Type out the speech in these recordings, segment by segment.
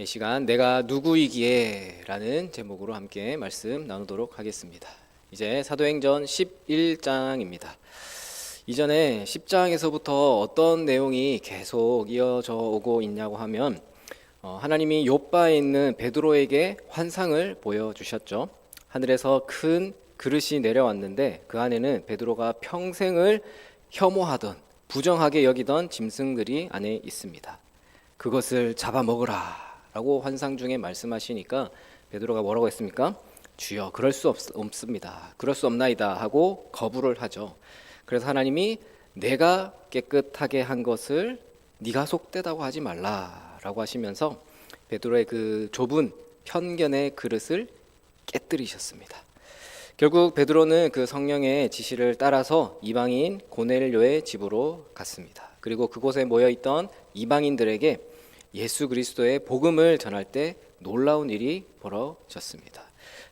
이 시간 내가 누구이기에 라는 제목으로 함께 말씀 나누도록 하겠습니다. 이제 사도행전 11장입니다. 이전에 10장에서부터 어떤 내용이 계속 이어져 오고 있냐고 하면 하나님이 욥바에 있는 베드로에게 환상을 보여주셨죠. 하늘에서 큰 그릇이 내려왔는데 그 안에는 베드로가 평생을 혐오하던 부정하게 여기던 짐승들이 안에 있습니다. 그것을 잡아먹으라 라고 환상 중에 말씀하시니까 베드로가 뭐라고 했습니까? 주여 그럴 수 없습니다. 그럴 수 없나이다 하고 거부를 하죠. 그래서 하나님이 내가 깨끗하게 한 것을 네가 속되다고 하지 말라라고 하시면서 베드로의 그 좁은 편견의 그릇을 깨뜨리셨습니다. 결국 베드로는 그 성령의 지시를 따라서 이방인 고넬료의 집으로 갔습니다. 그리고 그곳에 모여있던 이방인들에게 예수 그리스도의 복음을 전할 때 놀라운 일이 벌어졌습니다.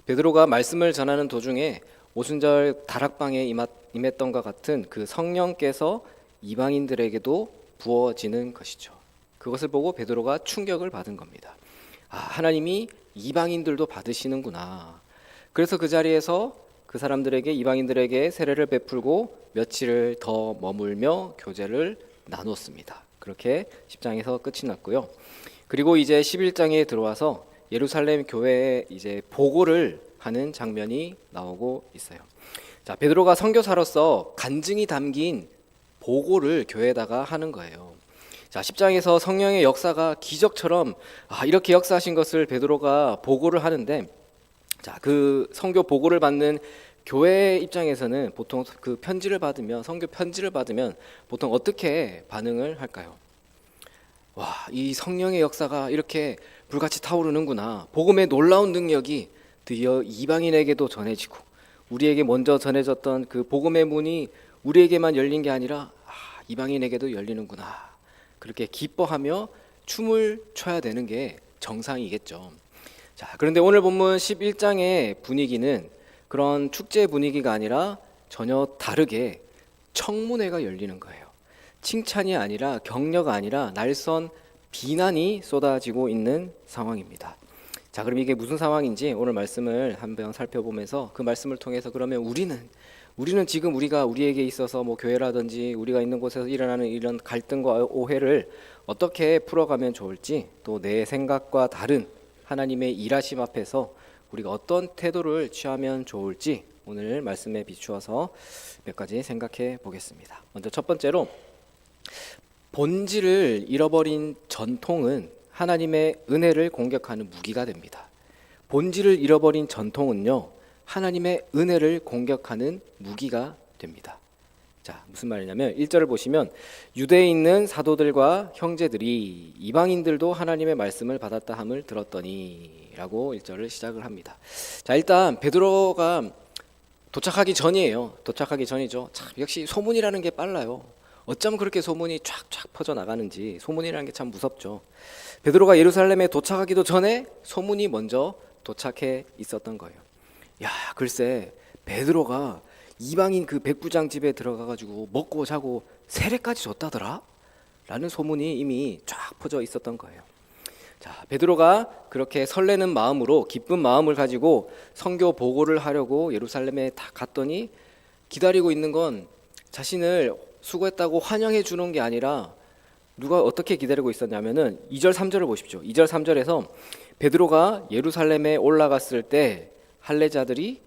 베드로가 말씀을 전하는 도중에 오순절 다락방에 임했던 것 같은 그 성령께서 이방인들에게도 부어지는 것이죠. 그것을 보고 베드로가 충격을 받은 겁니다. 하나님이 이방인들도 받으시는구나. 그래서 그 자리에서 그 사람들에게 이방인들에게 세례를 베풀고 며칠을 더 머물며 교제를 나눴습니다. 그렇게 10장에서 끝이 났고요. 그리고 이제 11장에 들어와서 예루살렘 교회에 이제 보고를 하는 장면이 나오고 있어요. 자, 베드로가 선교사로서 간증이 담긴 보고를 교회에다가 하는 거예요. 자, 10장에서 성령의 역사가 기적처럼 이렇게 역사하신 것을 베드로가 보고를 하는데, 자, 그 선교 보고를 받는 교회 입장에서는 보통 그 편지를 받으면, 선교 편지를 받으면 보통 어떻게 반응을 할까요? 와, 이 성령의 역사가 이렇게 불같이 타오르는구나. 복음의 놀라운 능력이 드디어 이방인에게도 전해지고 우리에게 먼저 전해졌던 그 복음의 문이 우리에게만 열린 게 아니라 이방인에게도 열리는구나. 그렇게 기뻐하며 춤을 춰야 되는 게 정상이겠죠. 자, 그런데 오늘 본문 11장의 분위기는 그런 축제 분위기가 아니라 전혀 다르게 청문회가 열리는 거예요. 칭찬이 아니라 격려가 아니라 날선 비난이 쏟아지고 있는 상황입니다. 자, 그럼 이게 무슨 상황인지 오늘 말씀을 한번 살펴보면서 그 말씀을 통해서 그러면 우리는 지금 우리에게 있어서 뭐 교회라든지 우리가 있는 곳에서 일어나는 이런 갈등과 오해를 어떻게 풀어가면 좋을지, 또 내 생각과 다른 하나님의 일하심 앞에서 우리가 어떤 태도를 취하면 좋을지 오늘 말씀에 비추어서 몇 가지 생각해 보겠습니다. 먼저 첫 번째로, 본질을 잃어버린 전통은 하나님의 은혜를 공격하는 무기가 됩니다. 본질을 잃어버린 전통은요, 하나님의 은혜를 공격하는 무기가 됩니다. 자, 무슨 말이냐면 1절을 보시면 유대에 있는 사도들과 형제들이 이방인들도 하나님의 말씀을 받았다 함을 들었더니 라고 1절을 시작을 합니다. 자, 일단 베드로가 도착하기 전이죠. 참, 역시 소문이라는 게 빨라요. 어쩜 그렇게 소문이 쫙쫙 퍼져나가는지, 소문이라는 게 참 무섭죠. 베드로가 예루살렘에 도착하기도 전에 소문이 먼저 도착해 있었던 거예요. 야, 글쎄 베드로가 이방인 그 백부장 집에 들어가가지고 먹고 자고 세례까지 줬다더라? 라는 소문이 이미 쫙 퍼져 있었던 거예요. 자, 베드로가 그렇게 설레는 마음으로, 기쁜 마음을 가지고 선교 보고를 하려고 예루살렘에 다 갔더니 기다리고 있는 건 자신을 수고했다고 환영해 주는 게 아니라 누가 어떻게 기다리고 있었냐면은 2절 3절을 보십시오. 2절 3절에서 베드로가 예루살렘에 올라갔을 때 할례자들이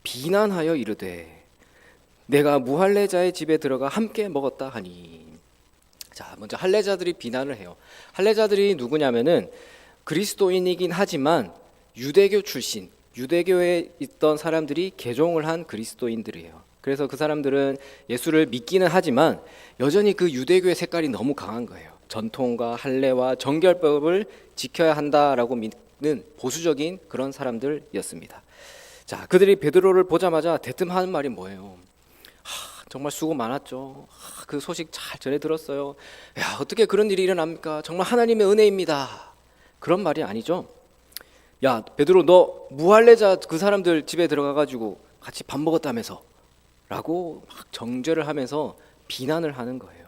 비난하여 이르되 내가 무할례자의 집에 들어가 함께 먹었다 하니. 자, 먼저 할례자들이 비난을 해요. 할례자들이 누구냐면은 그리스도인이긴 하지만 유대교 출신, 유대교에 있던 사람들이 개종을 한 그리스도인들이에요. 그래서 그 사람들은 예수를 믿기는 하지만 여전히 그 유대교의 색깔이 너무 강한 거예요. 전통과 할례와 정결법을 지켜야 한다라고 믿는 보수적인 그런 사람들이었습니다. 자, 그들이 베드로를 보자마자 대뜸 하는 말이 뭐예요? 정말 수고 많았죠. 그 소식 잘 전해 들었어요. 야, 어떻게 그런 일이 일어납니까? 정말 하나님의 은혜입니다. 그런 말이 아니죠. 야, 베드로, 너 무할례자 그 사람들 집에 들어가가지고 같이 밥 먹었다면서? 라고 막 정죄를 하면서 비난을 하는 거예요.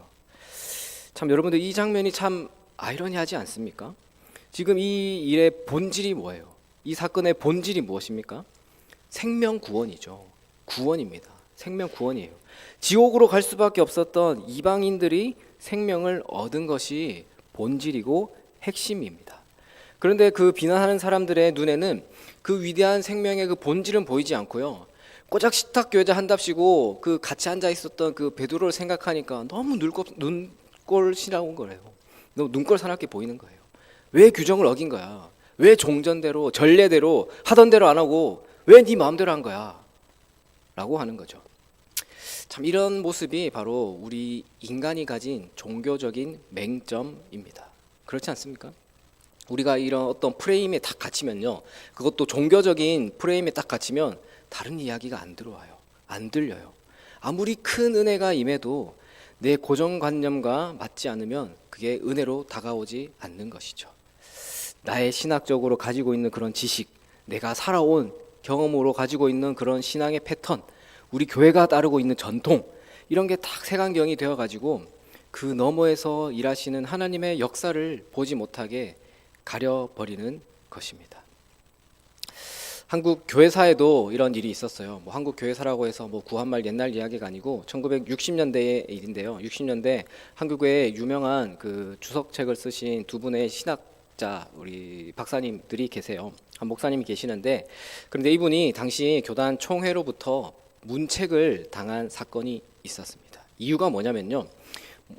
참, 여러분들 이 장면이 참 아이러니하지 않습니까? 지금 이 일의 본질이 뭐예요? 이 사건의 본질이 무엇입니까? 생명 구원이죠. 구원입니다. 생명 구원이에요. 지옥으로 갈 수밖에 없었던 이방인들이 생명을 얻은 것이 본질이고 핵심입니다. 그런데 그 비난하는 사람들의 눈에는 그 위대한 생명의 그 본질은 보이지 않고요. 꼬작 식탁 교회자 한답시고 그 같이 앉아 있었던 그 베드로를 생각하니까 너무 눈꼴시라운 거예요. 너무 눈꼴 사납게 보이는 거예요. 왜 규정을 어긴 거야? 왜 종전대로 전례대로 하던 대로 안 하고 왜 네 마음대로 한 거야? 라고 하는 거죠. 참 이런 모습이 바로 우리 인간이 가진 종교적인 맹점입니다. 그렇지 않습니까? 우리가 이런 어떤 프레임에 딱 갇히면요, 그것도 종교적인 프레임에 딱 갇히면 다른 이야기가 안 들어와요. 안 들려요. 아무리 큰 은혜가 임해도 내 고정관념과 맞지 않으면 그게 은혜로 다가오지 않는 것이죠. 나의 신학적으로 가지고 있는 그런 지식, 내가 살아온 경험으로 가지고 있는 그런 신앙의 패턴, 우리 교회가 따르고 있는 전통, 이런 게 딱 색안경이 되어가지고 그 너머에서 일하시는 하나님의 역사를 보지 못하게 가려버리는 것입니다. 한국 교회사에도 이런 일이 있었어요. 뭐 한국 교회사라고 해서 뭐 구한말 옛날 이야기가 아니고 1960년대의 일인데요. 60년대 한국의 유명한 그 주석책을 쓰신 두 분의 신학자 우리 박사님들이 계세요. 한 목사님이 계시는데, 그런데 이분이 당시 교단 총회로부터 문책을 당한 사건이 있었습니다. 이유가 뭐냐면요.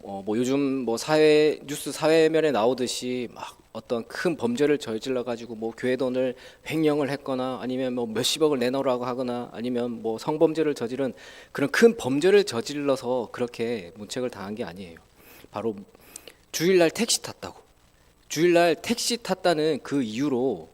뭐 요즘 뭐 사회 뉴스 사회면에 나오듯이 막 어떤 큰 범죄를 저질러 가지고 뭐 교회 돈을 횡령을 했거나 아니면 뭐 몇십억을 내놓으라고 하거나 아니면 뭐 성범죄를 저지른 그런 큰 범죄를 저질러서 그렇게 문책을 당한 게 아니에요. 바로 주일날 택시 탔다고, 주일날 택시 탔다는 그 이유로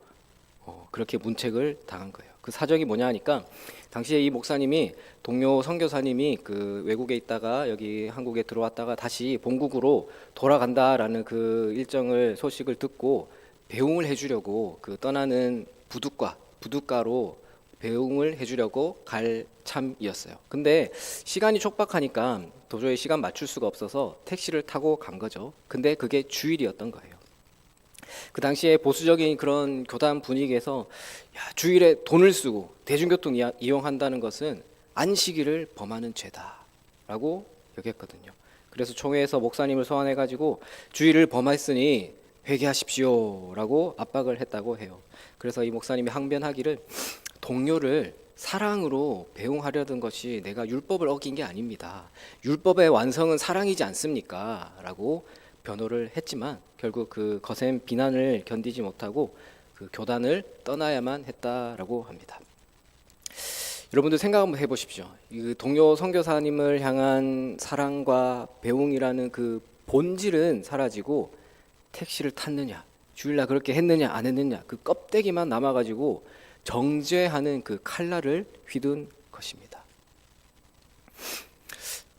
그렇게 문책을 당한 거예요. 그 사정이 뭐냐 하니까 당시에 이 목사님이 동료 선교사님이 그 외국에 있다가 여기 한국에 들어왔다가 다시 본국으로 돌아간다라는 그 일정을 소식을 듣고 배웅을 해주려고 그 떠나는 부둣가로 배웅을 해주려고 갈 참이었어요. 근데 시간이 촉박하니까 도저히 시간 맞출 수가 없어서 택시를 타고 간 거죠. 근데 그게 주일이었던 거예요. 그 당시에 보수적인 그런 교단 분위기에서 주일에 돈을 쓰고 대중교통 이용한다는 것은 안식일을 범하는 죄다라고 여겼거든요. 그래서 총회에서 목사님을 소환해가지고 주일을 범했으니 회개하십시오라고 압박을 했다고 해요. 그래서 이 목사님이 항변하기를 동료를 사랑으로 배웅하려던 것이 내가 율법을 어긴 게 아닙니다. 율법의 완성은 사랑이지 않습니까? 라고 변호를 했지만 결국 그 거센 비난을 견디지 못하고 그 교단을 떠나야만 했다라고 합니다. 여러분들 생각 한번 해보십시오. 이 동료 선교사님을 향한 사랑과 배웅이라는 그 본질은 사라지고 택시를 탔느냐, 주일날 그렇게 했느냐 안 했느냐 그 껍데기만 남아가지고 정죄하는 그 칼날을 휘둔 것입니다.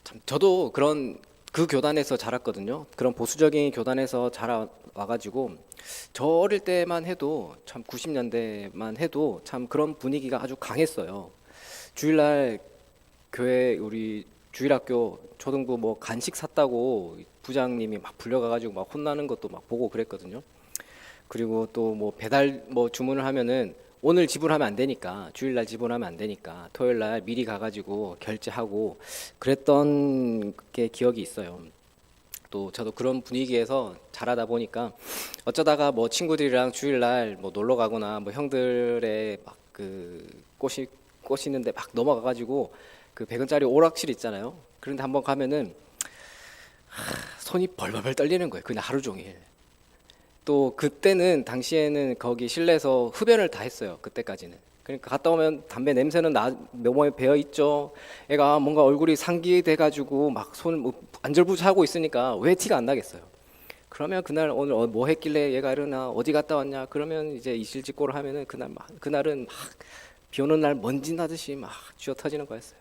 참 저도 그런 그 교단에서 자랐거든요. 그런 보수적인 교단에서 자라와가지고 저 어릴 때만 해도 참 90년대만 해도 참 그런 분위기가 아주 강했어요. 주일날 교회 우리 주일학교 초등부 뭐 간식 샀다고 부장님이 막 불려가가지고 막 혼나는 것도 막 보고 그랬거든요. 그리고 또 뭐 배달 뭐 주문을 하면은 오늘 지불하면 안 되니까 주일날 지불하면 안 되니까 토요일날 미리 가가지고 결제하고 그랬던 게 기억이 있어요. 또 저도 그런 분위기에서 자라다 보니까 어쩌다가 뭐 친구들이랑 주일날 뭐 놀러 가거나 뭐 형들의 막 그 꼬시는데 막 넘어가가지고 그 100원짜리 오락실 있잖아요. 그런데 한번 가면은 손이 벌벌벌 떨리는 거예요. 그냥 하루 종일. 또 그때는 당시에는 거기 실내에서 흡연을 다 했어요. 그때까지는. 그러니까 갔다 오면 담배 냄새는 몸에 배어 있죠. 애가 뭔가 얼굴이 상기돼가지고 막 손을 뭐 안절부절하고 있으니까 왜 티가 안 나겠어요. 그러면 그날 오늘 뭐 했길래 얘가 이러나 어디 갔다 왔냐. 그러면 이제 이실직고를 하면은 그날은 막 비 오는 날 먼지 나듯이 막 쥐어 터지는 거였어요.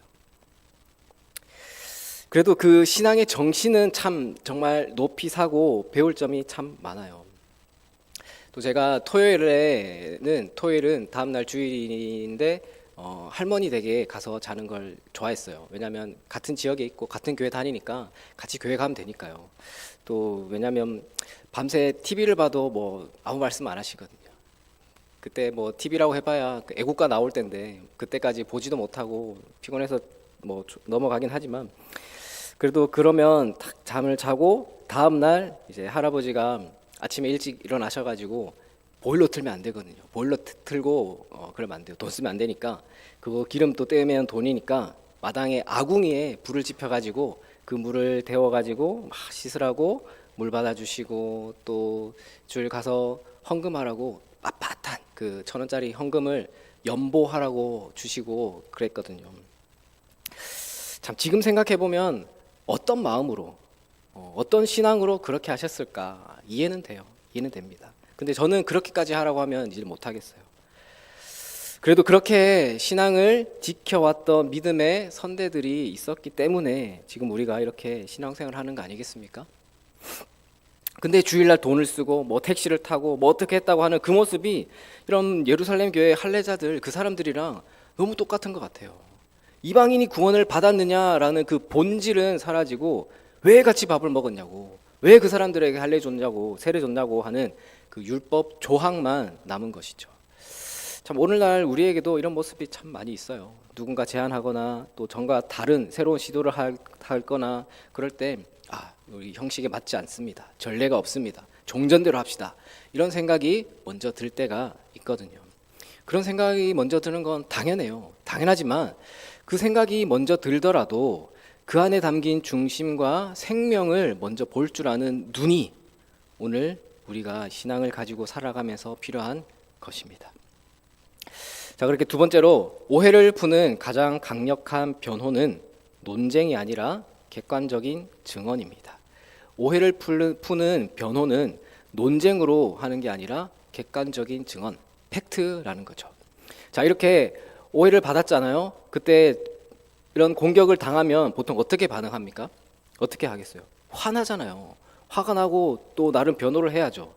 그래도 그 신앙의 정신은 참 정말 높이 사고 배울 점이 참 많아요. 또 제가 토요일은 다음날 주일인데 할머니 댁에 가서 자는 걸 좋아했어요. 왜냐하면 같은 지역에 있고 같은 교회 다니니까 같이 교회 가면 되니까요. 또 왜냐하면 밤새 TV를 봐도 뭐 아무 말씀 안 하시거든요. 그때 뭐 TV라고 해봐야 그 애국가 나올 때인데 그때까지 보지도 못하고 피곤해서 뭐 넘어가긴 하지만 그래도 그러면 딱 잠을 자고 다음 날 이제 할아버지가 아침에 일찍 일어나셔가지고 보일러 틀면 안 되거든요. 보일러 틀고 그러면 안 돼요. 돈 쓰면 안 되니까 그거 기름 또 떼면 돈이니까 마당에 아궁이에 불을 지펴가지고 그 물을 데워가지고 막 씻으라고 물 받아주시고 또 줄 가서 헌금하라고 빳빳한 그 1,000원짜리 헌금을 연보하라고 주시고 그랬거든요. 참 지금 생각해 보면 어떤 마음으로 어떤 신앙으로 그렇게 하셨을까 이해는 돼요. 이해는 됩니다. 근데 저는 그렇게까지 하라고 하면 이제 못 하겠어요. 그래도 그렇게 신앙을 지켜왔던 믿음의 선대들이 있었기 때문에 지금 우리가 이렇게 신앙생활을 하는 거 아니겠습니까? 근데 주일날 돈을 쓰고 뭐 택시를 타고 뭐 어떻게 했다고 하는 그 모습이 이런 예루살렘 교회 할례자들 그 사람들이랑 너무 똑같은 것 같아요. 이방인이 구원을 받았느냐라는 그 본질은 사라지고 왜 같이 밥을 먹었냐고, 왜 그 사람들에게 할례 줬냐고, 세례 줬냐고 하는 그 율법 조항만 남은 것이죠. 참 오늘날 우리에게도 이런 모습이 참 많이 있어요. 누군가 제안하거나 또 전과 다른 새로운 시도를 할 거나 그럴 때 우리 형식에 맞지 않습니다. 전례가 없습니다. 종전대로 합시다. 이런 생각이 먼저 들 때가 있거든요. 그런 생각이 먼저 드는 건 당연해요. 당연하지만 그 생각이 먼저 들더라도 그 안에 담긴 중심과 생명을 먼저 볼 줄 아는 눈이 오늘 우리가 신앙을 가지고 살아가면서 필요한 것입니다. 자, 그렇게 두 번째로 오해를 푸는 가장 강력한 변호는 논쟁이 아니라 객관적인 증언입니다. 오해를 푸는 변호는 논쟁으로 하는 게 아니라 객관적인 증언, 팩트라는 거죠. 자, 이렇게 오해를 받았잖아요. 그때 이런 공격을 당하면 보통 어떻게 반응합니까? 어떻게 하겠어요? 화나잖아요. 화가 나고 또 나름 변호를 해야죠.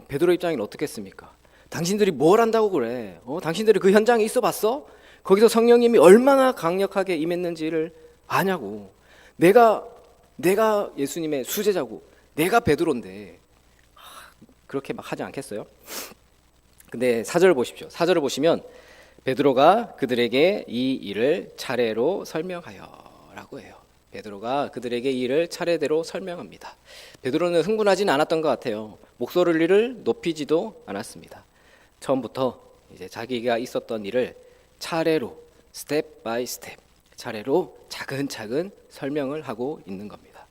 베드로 입장에는 어떻게 했습니까? 당신들이 뭘 안다고 그래? 당신들이 그 현장에 있어 봤어? 거기서 성령님이 얼마나 강력하게 임했는지를 아냐고. 내가 예수님의 수제자고 내가 베드로인데 그렇게 막 하지 않겠어요? 근데 4절 보십시오. 4절을 보시면 베드로가 그들에게 이 일을 차례로 설명하여라고 해요. 베드로가 그들에게 이 일을 차례대로 설명합니다. 베드로는 흥분하지는 않았던 것 같아요. 목소리를 높이지도 않았습니다. 처음부터 이제 자기가 있었던 일을 차례로 스텝 바이 스텝 차례로 차근차근 설명을 하고 있는 겁니다.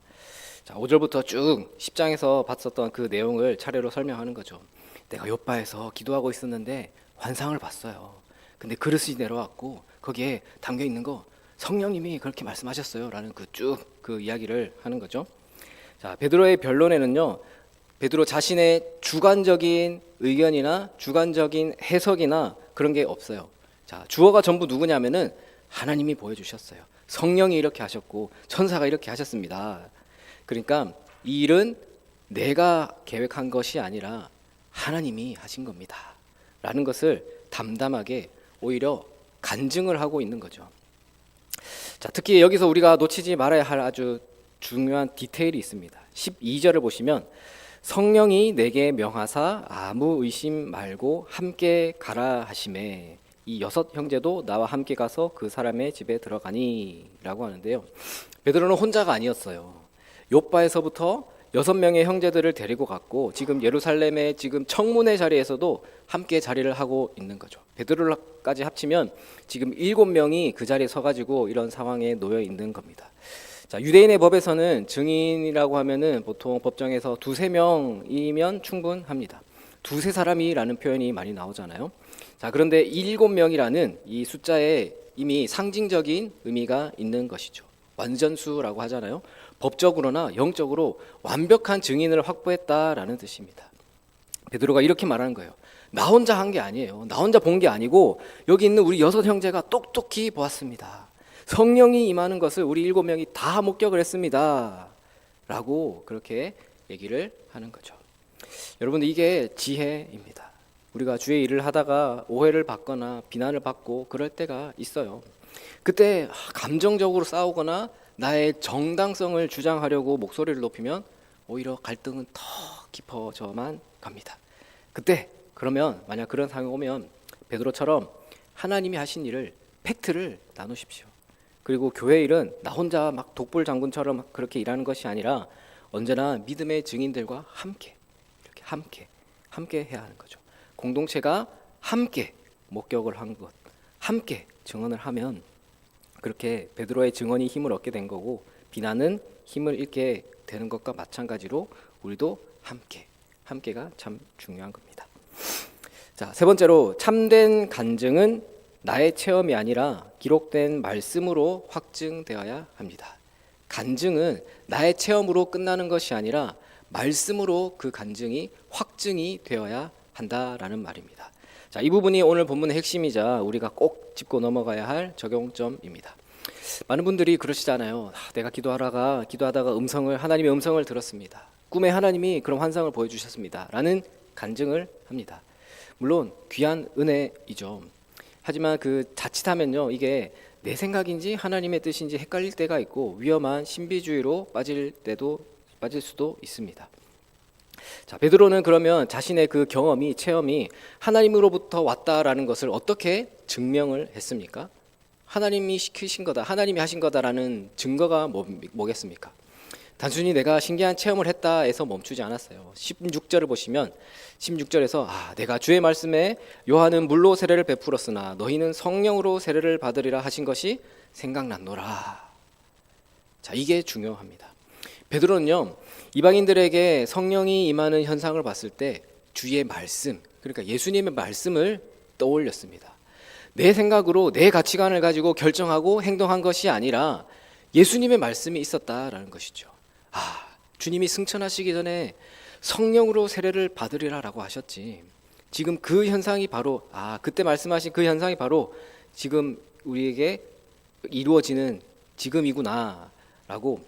자, 5절부터 쭉 10장에서 봤었던 그 내용을 차례로 설명하는 거죠. 내가 요바에서 기도하고 있었는데 환상을 봤어요. 근데 그릇이 내려왔고 거기에 담겨 있는 거 성령님이 그렇게 말씀하셨어요 라는 그 이야기를 하는 거죠. 자, 베드로의 변론에는요, 베드로 자신의 주관적인 의견이나 주관적인 해석이나 그런 게 없어요. 자, 주어가 전부 누구냐면은 하나님이 보여주셨어요. 성령이 이렇게 하셨고 천사가 이렇게 하셨습니다. 그러니까 이 일은 내가 계획한 것이 아니라 하나님이 하신 겁니다 라는 것을 담담하게 오히려 간증을 하고 있는 거죠. 자, 특히 여기서 우리가 놓치지 말아야 할 아주 중요한 디테일이 있습니다. 12절을 보시면 성령이 내게 명하사 아무 의심 말고 함께 가라 하시매 이 6 형제도 나와 함께 가서 그 사람의 집에 들어가니 라고 하는데요. 베드로는 혼자가 아니었어요. 요바에서부터 6명의 형제들을 데리고 갔고 지금 예루살렘의 지금 청문회 자리에서도 함께 자리를 하고 있는 거죠. 베드로까지 합치면 지금 7명이 그 자리에 서가지고 이런 상황에 놓여 있는 겁니다. 자, 유대인의 법에서는 증인이라고 하면은 보통 법정에서 2-3명이면 충분합니다. 2-3사람이라는 표현이 많이 나오잖아요. 자, 그런데 7명이라는 이 숫자에 이미 상징적인 의미가 있는 것이죠. 완전수라고 하잖아요. 법적으로나 영적으로 완벽한 증인을 확보했다라는 뜻입니다. 베드로가 이렇게 말하는 거예요. 나 혼자 한 게 아니에요. 나 혼자 본 게 아니고 여기 있는 우리 6 형제가 똑똑히 보았습니다. 성령이 임하는 것을 우리 7명이 다 목격을 했습니다 라고 그렇게 얘기를 하는 거죠. 여러분, 이게 지혜입니다. 우리가 주의 일을 하다가 오해를 받거나 비난을 받고 그럴 때가 있어요. 그때 감정적으로 싸우거나 나의 정당성을 주장하려고 목소리를 높이면 오히려 갈등은 더 깊어져만 갑니다. 그때 그러면 만약 그런 상황이 오면 베드로처럼 하나님이 하신 일을 팩트를 나누십시오. 그리고 교회 일은 나 혼자 막 독불 장군처럼 그렇게 일하는 것이 아니라 언제나 믿음의 증인들과 함께 이렇게 함께 해야 하는 거죠. 공동체가 함께 목격을 한 것, 함께 증언을 하면 그렇게 베드로의 증언이 힘을 얻게 된 거고 비난은 힘을 잃게 되는 것과 마찬가지로 우리도 함께가 참 중요한 겁니다. 자, 세 번째로 참된 간증은 나의 체험이 아니라 기록된 말씀으로 확증되어야 합니다. 간증은 나의 체험으로 끝나는 것이 아니라 말씀으로 그 간증이 확증이 되어야 한다라는 말입니다. 자, 이 부분이 오늘 본문의 핵심이자 우리가 꼭 짚고 넘어가야 할 적용점입니다. 많은 분들이 그러시잖아요. 내가 기도하다가 하나님의 음성을 들었습니다. 꿈에 하나님이 그런 환상을 보여주셨습니다. 라는 간증을 합니다. 물론 귀한 은혜이죠. 하지만 그 자칫하면요, 이게 내 생각인지 하나님의 뜻인지 헷갈릴 때가 있고 위험한 신비주의로 빠질 수도 있습니다. 자, 베드로는 그러면 자신의 그 체험이 하나님으로부터 왔다라는 것을 어떻게 증명을 했습니까? 하나님이 시키신 거다, 하나님이 하신 거다라는 증거가 뭐겠습니까? 단순히 내가 신기한 체험을 했다 해서 멈추지 않았어요. 16절을 보시면 16절에서 내가 주의 말씀에 요한은 물로 세례를 베풀었으나 너희는 성령으로 세례를 받으리라 하신 것이 생각났노라. 자, 이게 중요합니다. 베드로는요, 이방인들에게 성령이 임하는 현상을 봤을 때 주의 말씀, 그러니까 예수님의 말씀을 떠올렸습니다. 내 생각으로 내 가치관을 가지고 결정하고 행동한 것이 아니라 예수님의 말씀이 있었다라는 것이죠. 주님이 승천하시기 전에 성령으로 세례를 받으리라라고 하셨지. 지금 그 현상이 바로 그때 말씀하신 그 현상이 바로 지금 우리에게 이루어지는 지금이구나라고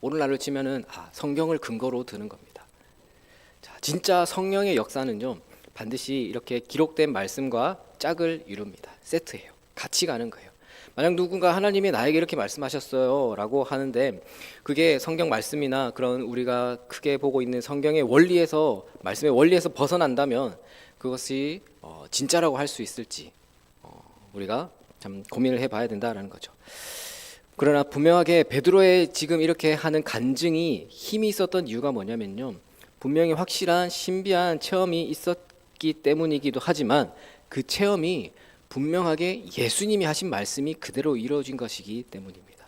오늘날로 치면은 성경을 근거로 드는 겁니다. 자, 진짜 성령의 역사는요, 반드시 이렇게 기록된 말씀과 짝을 이룹니다. 세트예요. 같이 가는 거예요. 만약 누군가 하나님이 나에게 이렇게 말씀하셨어요 라고 하는데 그게 성경 말씀이나 그런 우리가 크게 보고 있는 성경의 말씀의 원리에서 벗어난다면 그것이 진짜라고 할 수 있을지 우리가 참 고민을 해봐야 된다라는 거죠. 그러나 분명하게 베드로의 지금 이렇게 하는 간증이 힘이 있었던 이유가 뭐냐면요, 분명히 확실한 신비한 체험이 있었기 때문이기도 하지만 그 체험이 분명하게 예수님이 하신 말씀이 그대로 이루어진 것이기 때문입니다.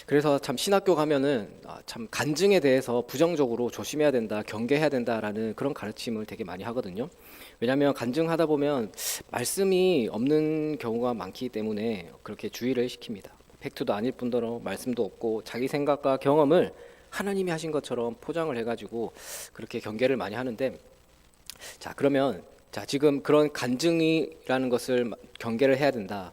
그래서 참 신학교 가면은 참 간증에 대해서 부정적으로 조심해야 된다, 경계해야 된다라는 그런 가르침을 되게 많이 하거든요. 왜냐하면 간증하다 보면 말씀이 없는 경우가 많기 때문에 그렇게 주의를 시킵니다. 팩트도 아닐 뿐더러 말씀도 없고 자기 생각과 경험을 하나님이 하신 것처럼 포장을 해가지고 그렇게 경계를 많이 하는데, 자, 그러면 지금 그런 간증이라는 것을 경계를 해야 된다.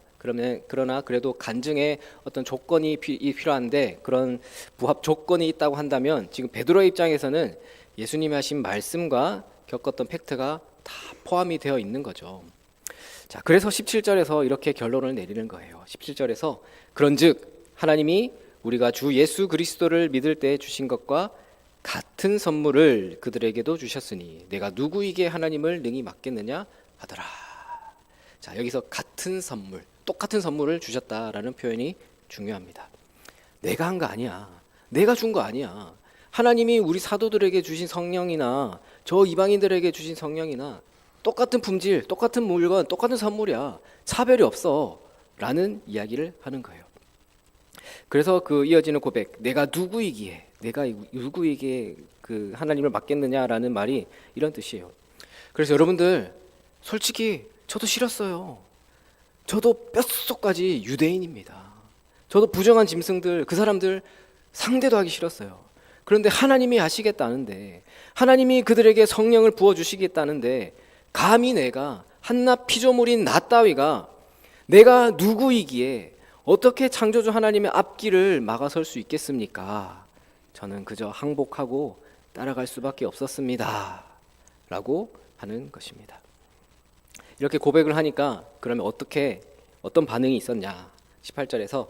그러나 그래도 간증에 어떤 조건이 필요한데 그런 부합 조건이 있다고 한다면 지금 베드로의 입장에서는 예수님이 하신 말씀과 겪었던 팩트가 다 포함이 되어 있는 거죠. 자, 그래서 17절에서 이렇게 결론을 내리는 거예요. 17절에서 그런즉 하나님이 우리가 주 예수 그리스도를 믿을 때 주신 것과 같은 선물을 그들에게도 주셨으니 내가 누구에게 하나님을 능히 맡겠느냐 하더라. 자, 여기서 같은 선물, 똑같은 선물을 주셨다라는 표현이 중요합니다. 내가 한 거 아니야. 내가 준 거 아니야. 하나님이 우리 사도들에게 주신 성령이나 저 이방인들에게 주신 성령이나 똑같은 품질, 똑같은 물건, 똑같은 선물이야. 차별이 없어. 라는 이야기를 하는 거예요. 그래서 그 이어지는 고백, 내가 누구에게 그 하나님을 맡겠느냐라는 말이 이런 뜻이에요. 그래서 여러분들 솔직히 저도 싫었어요. 저도 뼛속까지 유대인입니다. 저도 부정한 짐승들, 그 사람들 상대도 하기 싫었어요. 그런데 하나님이 하시겠다는데, 하나님이 그들에게 성령을 부어주시겠다는데 감히 내가 한낱 피조물인 나 따위가 내가 누구이기에 어떻게 창조주 하나님의 앞길을 막아설 수 있겠습니까? 저는 그저 항복하고 따라갈 수밖에 없었습니다 라고 하는 것입니다. 이렇게 고백을 하니까 그러면 어떤 반응이 있었냐? 18절에서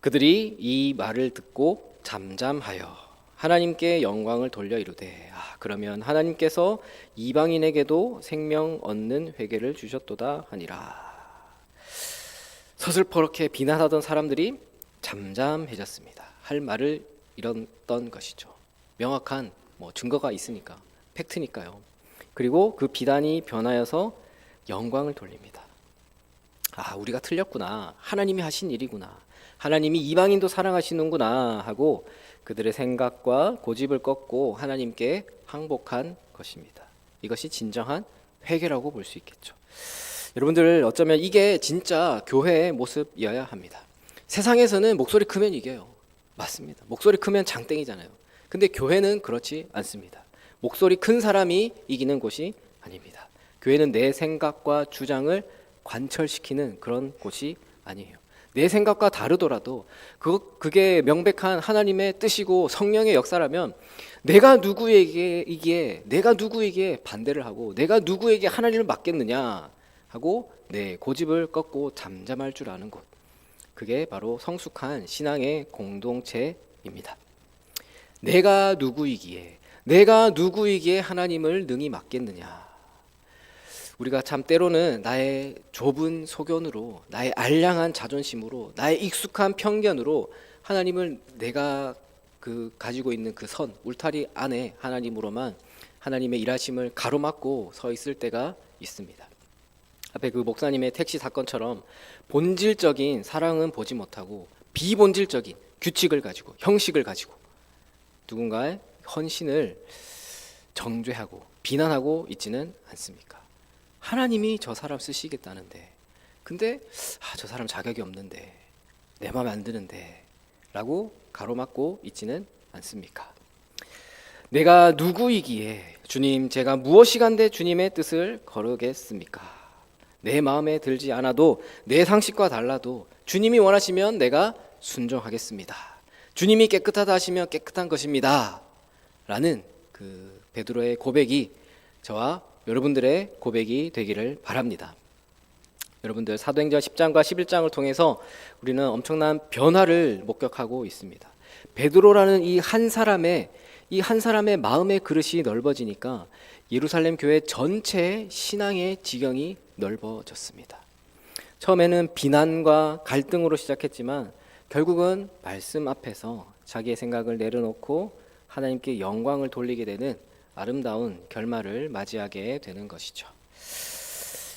그들이 이 말을 듣고 잠잠하여 하나님께 영광을 돌려 이르되 그러면 하나님께서 이방인에게도 생명 얻는 회개를 주셨도다 하니라. 서슬퍼렇게 비난하던 사람들이 잠잠해졌습니다. 할 말을 잃었던 것이죠. 명확한 증거가 있으니까, 팩트니까요. 그리고 그 비단이 변하여서 영광을 돌립니다. 우리가 틀렸구나. 하나님이 하신 일이구나. 하나님이 이방인도 사랑하시는구나 하고 그들의 생각과 고집을 꺾고 하나님께 항복한 것입니다. 이것이 진정한 회개라고 볼 수 있겠죠. 여러분들, 어쩌면 이게 진짜 교회의 모습이어야 합니다. 세상에서는 목소리 크면 이겨요. 맞습니다. 목소리 크면 장땡이잖아요. 근데 교회는 그렇지 않습니다. 목소리 큰 사람이 이기는 곳이 아닙니다. 교회는 내 생각과 주장을 관철시키는 그런 곳이 아니에요. 내 생각과 다르더라도 그게 명백한 하나님의 뜻이고 성령의 역사라면 내가 누구에게 반대를 하고 내가 누구에게 하나님을 맡겠느냐 하고 내 고집을 꺾고 잠잠할 줄 아는 곳, 그게 바로 성숙한 신앙의 공동체입니다. 내가 누구이기에 하나님을 능히 맡겠느냐. 우리가 참 때로는 나의 좁은 소견으로, 나의 알량한 자존심으로, 나의 익숙한 편견으로 하나님을 내가 가지고 있는 그 선, 울타리 안에 하나님으로만 하나님의 일하심을 가로막고 서 있을 때가 있습니다. 앞에 그 목사님의 택시 사건처럼 본질적인 사랑은 보지 못하고 비본질적인 규칙을 가지고, 형식을 가지고 누군가의 헌신을 정죄하고 비난하고 있지는 않습니까? 하나님이 저 사람 쓰시겠다는데, 근데 저 사람 자격이 없는데, 내 마음에 안 드는데 라고 가로막고 있지는 않습니까? 내가 누구이기에 주님, 제가 무엇이간데 주님의 뜻을 거르겠습니까? 내 마음에 들지 않아도, 내 상식과 달라도 주님이 원하시면 내가 순종하겠습니다. 주님이 깨끗하다 하시면 깨끗한 것입니다 라는 그 베드로의 고백이 저와 여러분들의 고백이 되기를 바랍니다. 여러분들, 사도행전 10장과 11장을 통해서 우리는 엄청난 변화를 목격하고 있습니다. 베드로라는 이 한 사람의 마음의 그릇이 넓어지니까 예루살렘 교회 전체의 신앙의 지경이 넓어졌습니다. 처음에는 비난과 갈등으로 시작했지만 결국은 말씀 앞에서 자기의 생각을 내려놓고 하나님께 영광을 돌리게 되는 아름다운 결말을 맞이하게 되는 것이죠.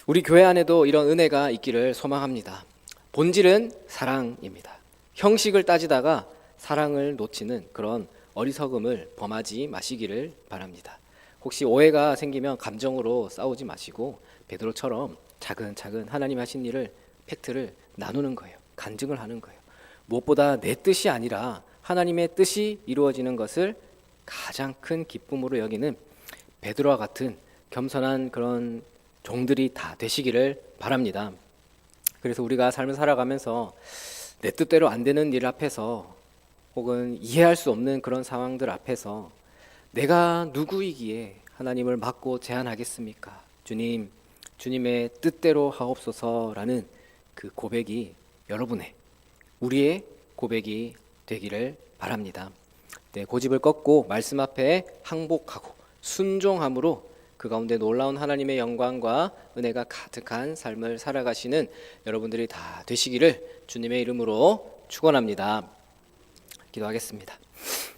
우리 교회 안에도 이런 은혜가 있기를 소망합니다. 본질은 사랑입니다. 형식을 따지다가 사랑을 놓치는 그런 어리석음을 범하지 마시기를 바랍니다. 혹시 오해가 생기면 감정으로 싸우지 마시고 베드로처럼 차근차근 하나님 하신 일을, 팩트를 나누는 거예요. 간증을 하는 거예요. 무엇보다 내 뜻이 아니라 하나님의 뜻이 이루어지는 것을 가장 큰 기쁨으로 여기는 베드로와 같은 겸손한 그런 종들이 다 되시기를 바랍니다. 그래서 우리가 삶을 살아가면서 내 뜻대로 안 되는 일 앞에서, 혹은 이해할 수 없는 그런 상황들 앞에서 내가 누구이기에 하나님을 맡고 제안하겠습니까? 주님, 주님의 뜻대로 하옵소서라는 그 고백이 우리의 고백이 되기를 바랍니다. 네, 고집을 꺾고 말씀 앞에 항복하고 순종함으로 그 가운데 놀라운 하나님의 영광과 은혜가 가득한 삶을 살아가시는 여러분들이 다 되시기를 주님의 이름으로 축원합니다. 기도하겠습니다.